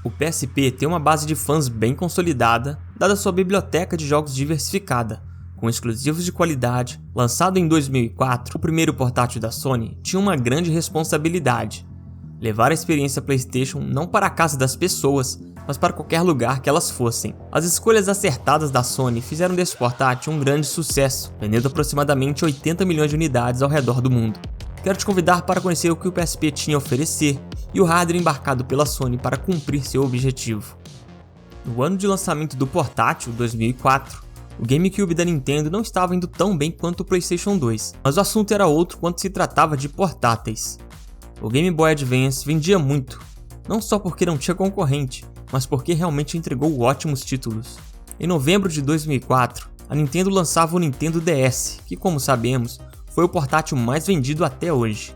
O PSP tem uma base de fãs bem consolidada, dada sua biblioteca de jogos diversificada, com exclusivos de qualidade. Lançado em 2004, o primeiro portátil da Sony tinha uma grande responsabilidade: levar a experiência PlayStation não para a casa das pessoas, mas para qualquer lugar que elas fossem. As escolhas acertadas da Sony fizeram desse portátil um grande sucesso, vendendo aproximadamente 80 milhões de unidades ao redor do mundo. Quero te convidar para conhecer o que o PSP tinha a oferecer e o hardware embarcado pela Sony para cumprir seu objetivo. No ano de lançamento do portátil, 2004, o GameCube da Nintendo não estava indo tão bem quanto o PlayStation 2, mas o assunto era outro quando se tratava de portáteis. O Game Boy Advance vendia muito, não só porque não tinha concorrente, mas porque realmente entregou ótimos títulos. Em novembro de 2004, a Nintendo lançava o Nintendo DS, que, como sabemos, foi o portátil mais vendido até hoje.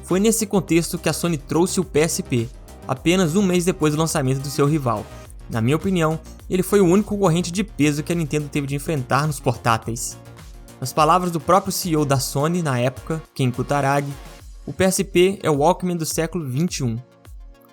Foi nesse contexto que a Sony trouxe o PSP, apenas um mês depois do lançamento do seu rival. Na minha opinião, ele foi o único concorrente de peso que a Nintendo teve de enfrentar nos portáteis. Nas palavras do próprio CEO da Sony na época, Ken Kutaragi, o PSP é o Walkman do século XXI.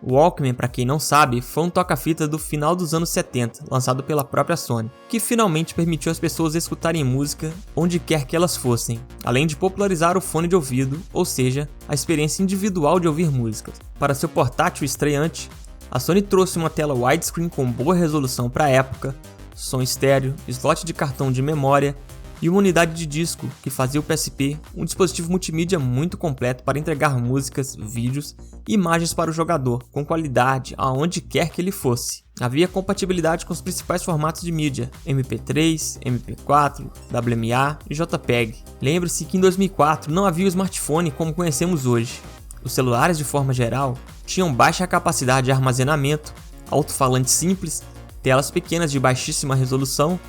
O Walkman, para quem não sabe, foi um toca-fita do final dos anos 70, lançado pela própria Sony, que finalmente permitiu às pessoas escutarem música onde quer que elas fossem, além de popularizar o fone de ouvido, ou seja, a experiência individual de ouvir músicas. Para seu portátil estreante, a Sony trouxe uma tela widescreen com boa resolução para a época, som estéreo, slot de cartão de memória e uma unidade de disco que fazia o PSP um dispositivo multimídia muito completo para entregar músicas, vídeos e imagens para o jogador, com qualidade aonde quer que ele fosse. Havia compatibilidade com os principais formatos de mídia, MP3, MP4, WMA e JPEG. Lembre-se que em 2004 não havia o smartphone como conhecemos hoje. Os celulares, de forma geral, tinham baixa capacidade de armazenamento, alto-falante simples, telas pequenas de baixíssima resolução,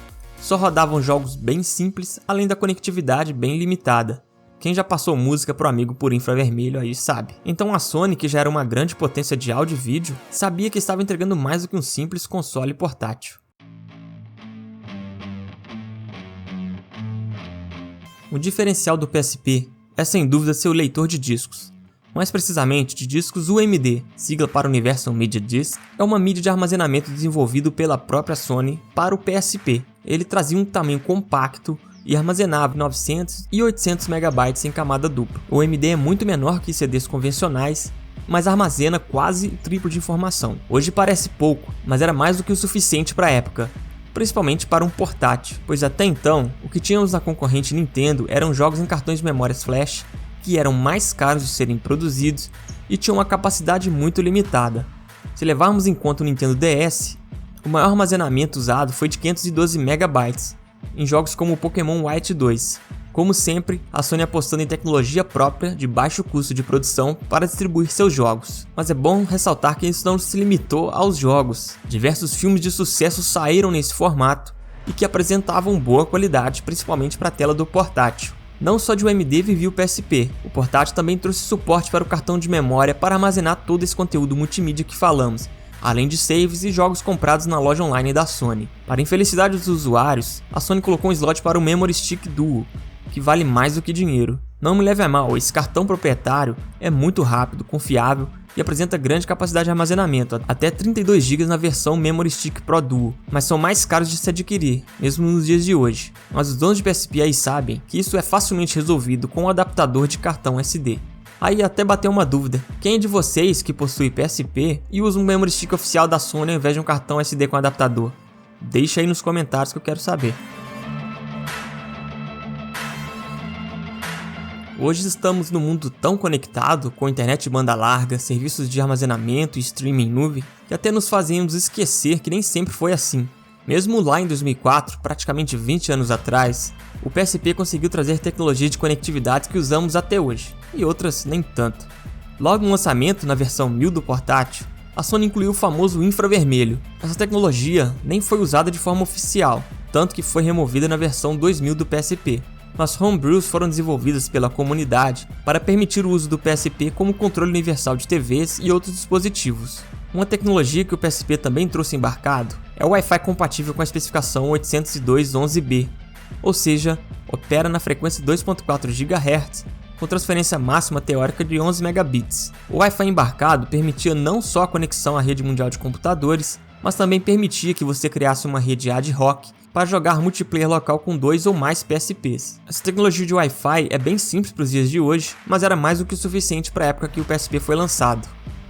só rodavam jogos bem simples, além da conectividade bem limitada. Quem já passou música pro amigo por infravermelho aí sabe. Então a Sony, que já era uma grande potência de áudio e vídeo, sabia que estava entregando mais do que um simples console portátil. O diferencial do PSP é sem dúvida seu leitor de discos. Mais precisamente, de discos UMD, sigla para Universal Media Disc, é uma mídia de armazenamento desenvolvido pela própria Sony para o PSP. Ele trazia um tamanho compacto e armazenava 900 e 800 MB em camada dupla. O UMD é muito menor que CDs convencionais, mas armazena quase o triplo de informação. Hoje parece pouco, mas era mais do que o suficiente para a época, principalmente para um portátil, pois até então, o que tínhamos na concorrente Nintendo eram jogos em cartões de memórias flash, que eram mais caros de serem produzidos e tinham uma capacidade muito limitada. Se levarmos em conta o Nintendo DS, o maior armazenamento usado foi de 512 MB em jogos como o Pokémon White 2. Como sempre, a Sony apostando em tecnologia própria de baixo custo de produção para distribuir seus jogos. Mas é bom ressaltar que isso não se limitou aos jogos. Diversos filmes de sucesso saíram nesse formato e que apresentavam boa qualidade, principalmente para a tela do portátil. Não só de UMD vivia o PSP, o portátil também trouxe suporte para o cartão de memória para armazenar todo esse conteúdo multimídia que falamos, além de saves e jogos comprados na loja online da Sony. Para a infelicidade dos usuários, a Sony colocou um slot para o Memory Stick Duo, que vale mais do que dinheiro. Não me leve a mal, esse cartão proprietário é muito rápido, confiável e apresenta grande capacidade de armazenamento, até 32 GB na versão Memory Stick Pro Duo, mas são mais caros de se adquirir, mesmo nos dias de hoje. Mas os donos de PSP aí sabem que isso é facilmente resolvido com um adaptador de cartão SD. Aí até bateu uma dúvida: quem é de vocês que possui PSP e usa um Memory Stick oficial da Sony ao invés de um cartão SD com adaptador? Deixa aí nos comentários que eu quero saber. Hoje estamos num mundo tão conectado, com internet de banda larga, serviços de armazenamento e streaming em nuvem, que até nos fazemos esquecer que nem sempre foi assim. Mesmo lá em 2004, praticamente 20 anos atrás, o PSP conseguiu trazer tecnologias de conectividade que usamos até hoje, e outras nem tanto. Logo no lançamento, na versão 1000 do portátil, a Sony incluiu o famoso infravermelho. Essa tecnologia nem foi usada de forma oficial, tanto que foi removida na versão 2000 do PSP. Mas homebrews foram desenvolvidas pela comunidade para permitir o uso do PSP como controle universal de TVs e outros dispositivos. Uma tecnologia que o PSP também trouxe embarcado é o Wi-Fi compatível com a especificação 802.11b, ou seja, opera na frequência 2.4 GHz com transferência máxima teórica de 11 megabits. O Wi-Fi embarcado permitia não só a conexão à rede mundial de computadores, mas também permitia que você criasse uma rede ad hoc para jogar multiplayer local com 2 ou mais PSPs. Essa tecnologia de Wi-Fi é bem simples para os dias de hoje, mas era mais do que o suficiente para a época que o PSP foi lançado.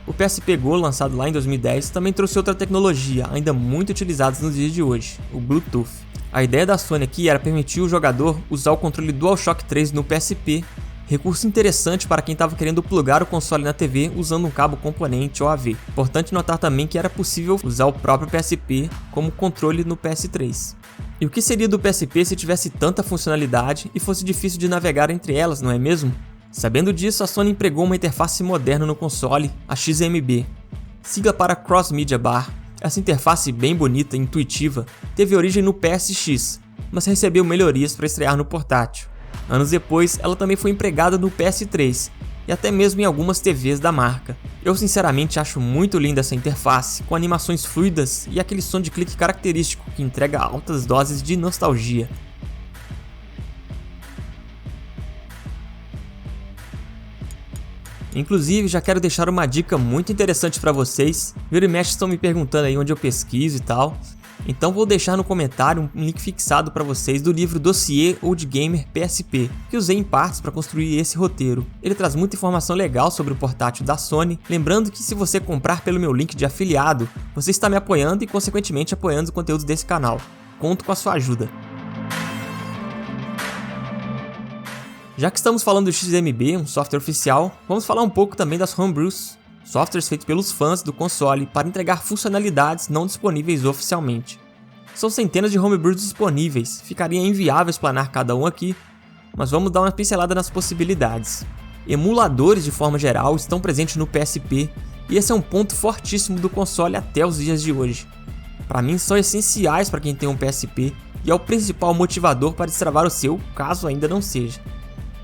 O PSP Go, lançado lá em 2010, também trouxe outra tecnologia ainda muito utilizada nos dias de hoje, o Bluetooth. A ideia da Sony aqui era permitir o jogador usar o controle DualShock 3 no PSP, recurso interessante para quem estava querendo plugar o console na TV usando um cabo componente ou AV. Importante notar também que era possível usar o próprio PSP como controle no PS3. E o que seria do PSP se tivesse tanta funcionalidade e fosse difícil de navegar entre elas, não é mesmo? Sabendo disso, a Sony empregou uma interface moderna no console, a XMB, sigla para Cross Media Bar. Essa interface bem bonita e intuitiva teve origem no PSX, mas recebeu melhorias para estrear no portátil. Anos depois, ela também foi empregada no PS3 e até mesmo em algumas TVs da marca. Eu sinceramente acho muito linda essa interface, com animações fluidas e aquele som de clique característico que entrega altas doses de nostalgia. Inclusive, já quero deixar uma dica muito interessante para vocês. Vira e mexe estão me perguntando aí onde eu pesquiso e tal. Então vou deixar no comentário um link fixado para vocês do livro Dossiê Old Gamer PSP, que usei em partes para construir esse roteiro. Ele traz muita informação legal sobre o portátil da Sony, lembrando que se você comprar pelo meu link de afiliado, você está me apoiando e consequentemente apoiando os conteúdos desse canal. Conto com a sua ajuda. Já que estamos falando do XMB, um software oficial, vamos falar um pouco também das homebrews, softwares feitos pelos fãs do console para entregar funcionalidades não disponíveis oficialmente. São centenas de homebrews disponíveis, ficaria inviável explanar cada um aqui, mas vamos dar uma pincelada nas possibilidades. Emuladores de forma geral estão presentes no PSP e esse é um ponto fortíssimo do console até os dias de hoje. Para mim são essenciais para quem tem um PSP e é o principal motivador para destravar o seu, caso ainda não seja.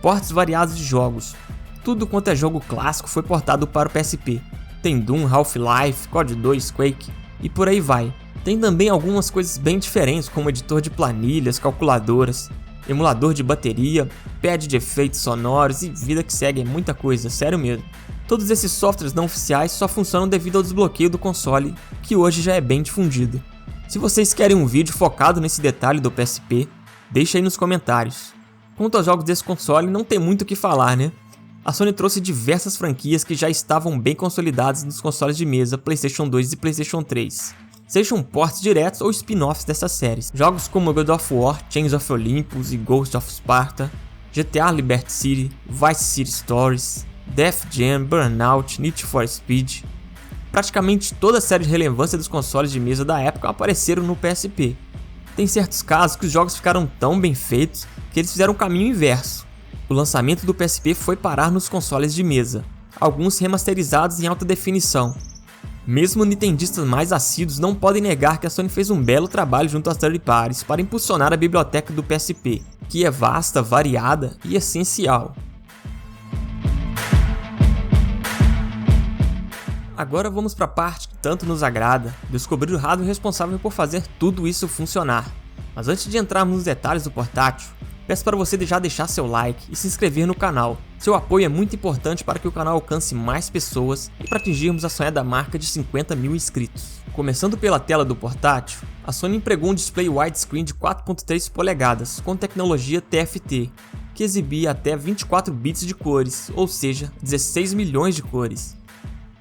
Portes variados de jogos. Tudo quanto é jogo clássico foi portado para o PSP. Tem Doom, Half-Life, COD 2, Quake e por aí vai. Tem também algumas coisas bem diferentes como editor de planilhas, calculadoras, emulador de bateria, pad de efeitos sonoros e vida que segue, é muita coisa, sério mesmo. Todos esses softwares não oficiais só funcionam devido ao desbloqueio do console, que hoje já é bem difundido. Se vocês querem um vídeo focado nesse detalhe do PSP, deixa aí nos comentários. Quanto aos jogos desse console, não tem muito o que falar, né? A Sony trouxe diversas franquias que já estavam bem consolidadas nos consoles de mesa PlayStation 2 e PlayStation 3. Sejam ports diretos ou spin-offs dessas séries. Jogos como God of War, Chains of Olympus e Ghost of Sparta, GTA Liberty City, Vice City Stories, Def Jam, Burnout, Need for Speed. Praticamente toda a série de relevância dos consoles de mesa da época apareceram no PSP. Tem certos casos que os jogos ficaram tão bem feitos que eles fizeram o caminho inverso. O lançamento do PSP foi parar nos consoles de mesa, alguns remasterizados em alta definição. Mesmo nintendistas mais assíduos não podem negar que a Sony fez um belo trabalho junto às third parties para impulsionar a biblioteca do PSP, que é vasta, variada e essencial. Agora vamos para a parte que tanto nos agrada, descobrir o hardware responsável por fazer tudo isso funcionar. Mas antes de entrarmos nos detalhes do portátil, peço para você já deixar seu like e se inscrever no canal. Seu apoio é muito importante para que o canal alcance mais pessoas e para atingirmos a sonhada marca de 50 mil inscritos. Começando pela tela do portátil, a Sony empregou um display widescreen de 4.3 polegadas com tecnologia TFT, que exibia até 24 bits de cores, ou seja, 16 milhões de cores.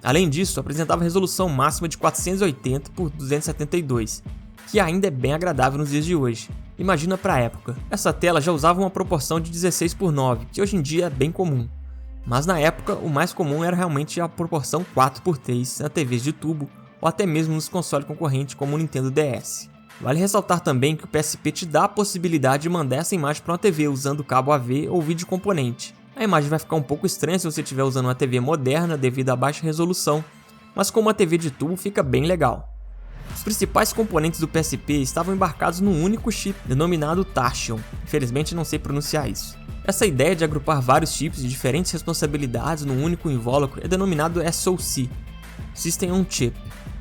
Além disso, apresentava resolução máxima de 480 por 272, que ainda é bem agradável nos dias de hoje. Imagina para a época, essa tela já usava uma proporção de 16:9, que hoje em dia é bem comum. Mas na época, o mais comum era realmente a proporção 4:3 na TVs de tubo, ou até mesmo nos consoles concorrentes como o Nintendo DS. Vale ressaltar também que o PSP te dá a possibilidade de mandar essa imagem para uma TV usando cabo AV ou vídeo componente. A imagem vai ficar um pouco estranha se você estiver usando uma TV moderna devido à baixa resolução, mas com uma TV de tubo fica bem legal. Os principais componentes do PSP estavam embarcados num único chip, denominado Tachyon. Infelizmente não sei pronunciar isso. Essa ideia de agrupar vários chips de diferentes responsabilidades num único invólucro é denominado SoC, System on Chip,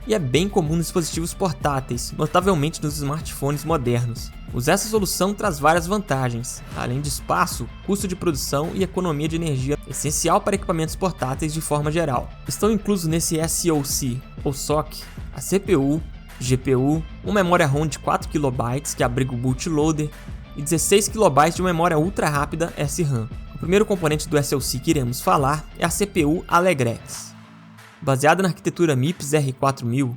e é bem comum nos dispositivos portáteis, notavelmente nos smartphones modernos. Usar essa solução traz várias vantagens, além de espaço, custo de produção e economia de energia, essencial para equipamentos portáteis de forma geral. Estão inclusos nesse SoC, ou SoC, a CPU, GPU, uma memória ROM de 4 KB que abriga o bootloader e 16 KB de memória ultra rápida SRAM. O primeiro componente do SoC que iremos falar é a CPU Alegrex. Baseada na arquitetura MIPS R4000,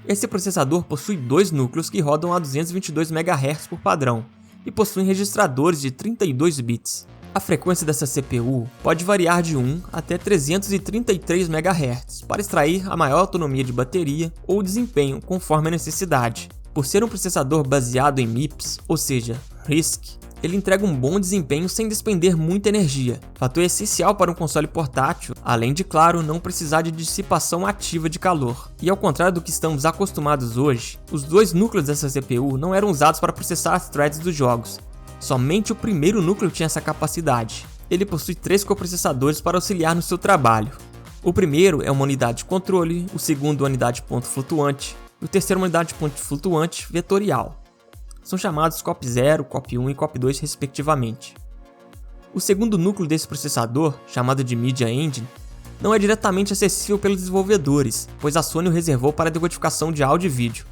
esse processador possui dois núcleos que rodam a 222 MHz por padrão e possuem registradores de 32 bits. A frequência dessa CPU pode variar de 1 até 333 MHz para extrair a maior autonomia de bateria ou desempenho conforme a necessidade. Por ser um processador baseado em MIPS, ou seja, RISC, ele entrega um bom desempenho sem despender muita energia, fator essencial para um console portátil, além de, claro, não precisar de dissipação ativa de calor. E ao contrário do que estamos acostumados hoje, os dois núcleos dessa CPU não eram usados para processar as threads dos jogos. Somente o primeiro núcleo tinha essa capacidade. Ele possui 3 coprocessadores para auxiliar no seu trabalho. O primeiro é uma unidade de controle, o segundo uma unidade de ponto flutuante e o terceiro uma unidade de ponto flutuante vetorial. São chamados COP0, COP1 e COP2 respectivamente. O segundo núcleo desse processador, chamado de Media Engine, não é diretamente acessível pelos desenvolvedores, pois a Sony o reservou para a decodificação de áudio e vídeo.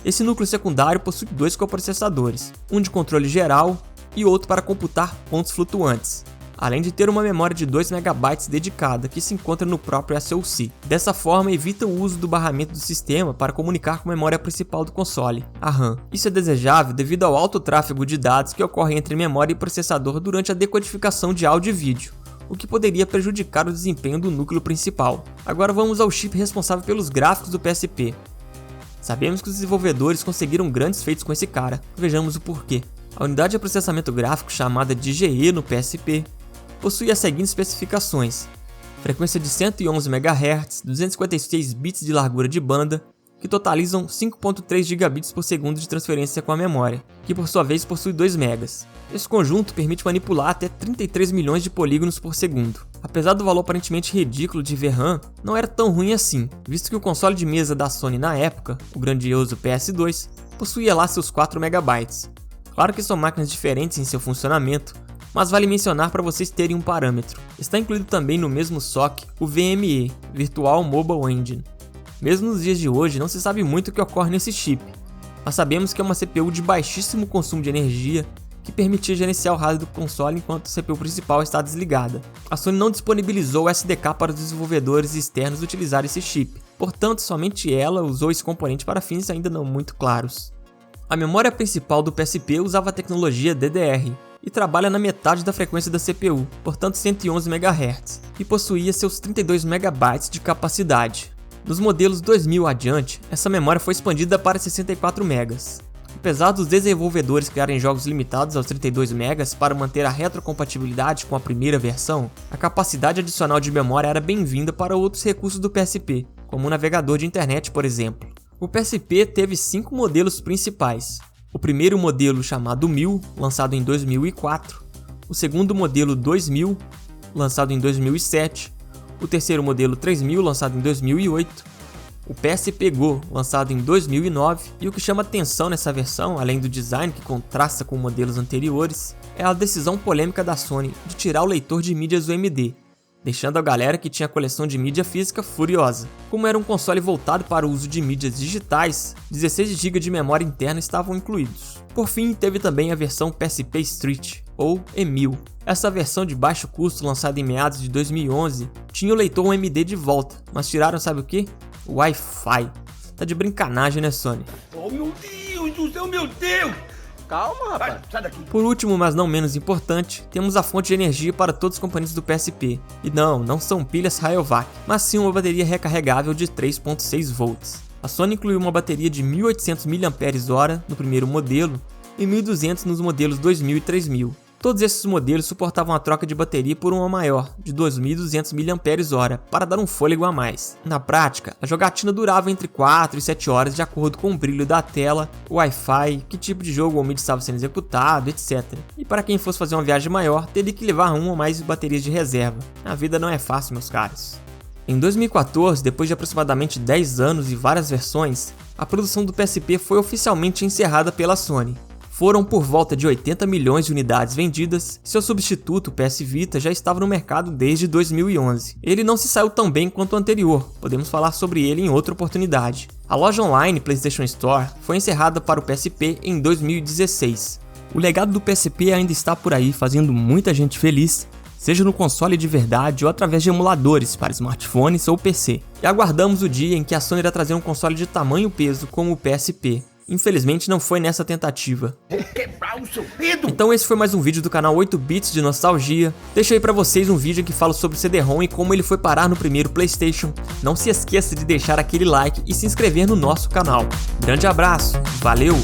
Esse núcleo secundário possui 2 coprocessadores, um de controle geral e outro para computar pontos flutuantes, além de ter uma memória de 2 MB dedicada que se encontra no próprio SoC. Dessa forma, evita o uso do barramento do sistema para comunicar com a memória principal do console, a RAM. Isso é desejável devido ao alto tráfego de dados que ocorre entre memória e processador durante a decodificação de áudio e vídeo, o que poderia prejudicar o desempenho do núcleo principal. Agora vamos ao chip responsável pelos gráficos do PSP. Sabemos que os desenvolvedores conseguiram grandes feitos com esse cara, vejamos o porquê. A unidade de processamento gráfico chamada de GE no PSP possui as seguintes especificações: frequência de 111 MHz, 256 bits de largura de banda, que totalizam 5.3 gigabits por segundo de transferência com a memória, que por sua vez possui 2 megas. Esse conjunto permite manipular até 33 milhões de polígonos por segundo. Apesar do valor aparentemente ridículo de VRAM, não era tão ruim assim, visto que o console de mesa da Sony na época, o grandioso PS2, possuía lá seus 4 megabytes. Claro que são máquinas diferentes em seu funcionamento, mas vale mencionar para vocês terem um parâmetro. Está incluído também no mesmo SoC o VME, Virtual Mobile Engine. Mesmo nos dias de hoje não se sabe muito o que ocorre nesse chip, mas sabemos que é uma CPU de baixíssimo consumo de energia que permitia gerenciar o hardware do console enquanto a CPU principal está desligada. A Sony não disponibilizou o SDK para os desenvolvedores externos utilizar esse chip, portanto somente ela usou esse componente para fins ainda não muito claros. A memória principal do PSP usava a tecnologia DDR, e trabalha na metade da frequência da CPU, portanto 111 MHz, e possuía seus 32 MB de capacidade. Nos modelos 2000 adiante, essa memória foi expandida para 64 MB. Apesar dos desenvolvedores criarem jogos limitados aos 32 MB para manter a retrocompatibilidade com a primeira versão, a capacidade adicional de memória era bem-vinda para outros recursos do PSP, como o navegador de internet, por exemplo. O PSP teve 5 modelos principais. O primeiro modelo, chamado 1000, lançado em 2004, o segundo modelo 2000, lançado em 2007, o terceiro modelo 3000, lançado em 2008, o PSP Go, lançado em 2009, e o que chama atenção nessa versão, além do design que contrasta com modelos anteriores, é a decisão polêmica da Sony de tirar o leitor de mídias UMD, deixando a galera que tinha coleção de mídia física furiosa. Como era um console voltado para o uso de mídias digitais, 16 GB de memória interna estavam incluídos. Por fim, teve também a versão PSP Street, ou E1000. Essa versão de baixo custo, lançada em meados de 2011, tinha o leitor UMD de volta, mas tiraram sabe o que? O Wi-Fi. Tá de brincanagem, né, Sony? Oh, meu Deus do céu, meu Deus! Calma, rapaz. Sai daqui. Por último, mas não menos importante, temos a fonte de energia para todos os componentes do PSP. E não são pilhas Rayovac, mas sim uma bateria recarregável de 3.6 volts. A Sony incluiu uma bateria de 1800 mAh no primeiro modelo e 1200 nos modelos 2000 e 3000. Todos esses modelos suportavam a troca de bateria por uma maior, de 2200 mAh, para dar um fôlego a mais. Na prática, a jogatina durava entre 4 e 7 horas de acordo com o brilho da tela, o Wi-Fi, que tipo de jogo ou mídia estava sendo executado, etc. E para quem fosse fazer uma viagem maior, teria que levar uma ou mais baterias de reserva. A vida não é fácil, meus caros. Em 2014, depois de aproximadamente 10 anos e várias versões, a produção do PSP foi oficialmente encerrada pela Sony. Foram por volta de 80 milhões de unidades vendidas, seu substituto, o PS Vita, já estava no mercado desde 2011. Ele não se saiu tão bem quanto o anterior, podemos falar sobre ele em outra oportunidade. A loja online PlayStation Store foi encerrada para o PSP em 2016. O legado do PSP ainda está por aí, fazendo muita gente feliz, seja no console de verdade ou através de emuladores para smartphones ou PC. E aguardamos o dia em que a Sony irá trazer um console de tamanho e peso como o PSP. Infelizmente não foi nessa tentativa. Então esse foi mais um vídeo do canal 8 Bits de Nostalgia. Deixo aí pra vocês um vídeo que fala sobre o CD-ROM e como ele foi parar no primeiro PlayStation. Não se esqueça de deixar aquele like e se inscrever no nosso canal. Grande abraço, valeu!